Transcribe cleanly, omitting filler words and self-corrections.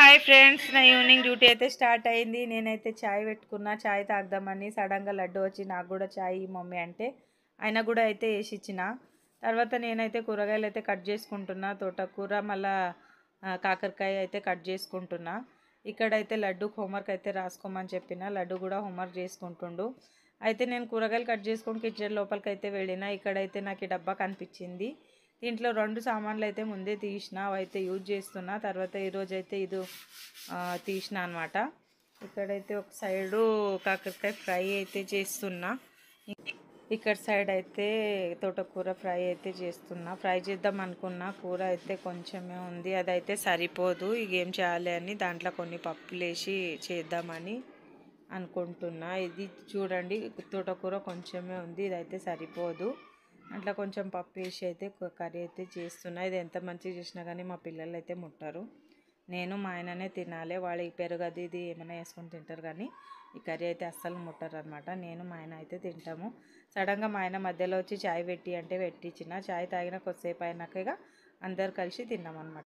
Hi friends, నా evening duty అయితే start అయింది. నేనైతే చాయ్ పెట్టుకున్నా. చాయ్ తాగుదామని సడన్గా లడ్డు వచ్చి నాకు కూడా చాయ్ మమ్మీ అంటే ఆయన కూడా అయితే వేసి ఇచ్చిన. తర్వాత నేనైతే కూరగాయలు అయితే కట్ చేసుకుంటున్నా. తోటకూర మళ్ళా కాకరకాయ అయితే కట్ చేసుకుంటున్నా. ఇక్కడైతే లడ్డుకు హోంవర్క్ అయితే రాసుకోమని చెప్పిన. లడ్డు కూడా హోంవర్క్ చేసుకుంటుండు. అయితే నేను కూరగాయలు కట్ చేసుకొని కిచెన్ లోపలికి అయితే వెళ్ళిన. ఇక్కడైతే నాకు ఈ డబ్బా కనిపించింది. దీంట్లో 2 సామాన్లు అయితే ముందే తీసిన, అవైతే యూజ్ చేస్తున్నా. తర్వాత ఈరోజు అయితే ఇది తీసిన అనమాట. ఇక్కడైతే ఒక సైడు కాకరకాయ ఫ్రై అయితే చేస్తున్నా. ఇక్కడ సైడ్ అయితే తోటకూర ఫ్రై అయితే చేస్తున్నా. ఫ్రై చేద్దాం అనుకున్నా, కూర అయితే కొంచెమే ఉంది, అదైతే సరిపోదు. ఇక ఏం చేయాలి అని దాంట్లో కొన్ని పప్పులు వేసి చేద్దామని అనుకుంటున్నా. ఇది చూడండి, తోటకూర కొంచెమే ఉంది, ఇదైతే సరిపోదు. అట్లా కొంచెం పప్పు వేసి అయితే కర్రీ అయితే చేస్తున్నా. ఇది ఎంత మంచిగా చేసినా కానీ మా పిల్లలు అయితే ముట్టారు. నేను మా ఆయననే తినాలి. వాళ్ళు ఈ పెరుగు అది ఇది ఏమైనా వేసుకొని తింటారు, కానీ ఈ కర్రీ అయితే అస్సలు ముట్టారు అనమాట. నేను మా ఆయన అయితే తింటాము. సడన్గా మా ఆయన మధ్యలో వచ్చి చాయ్ పెట్టి అంటే పెట్టించిన. చాయ్ తాగిన కొద్దిసేపు అయినాక ఇక అందరు కలిసి తిన్నాం అనమాట.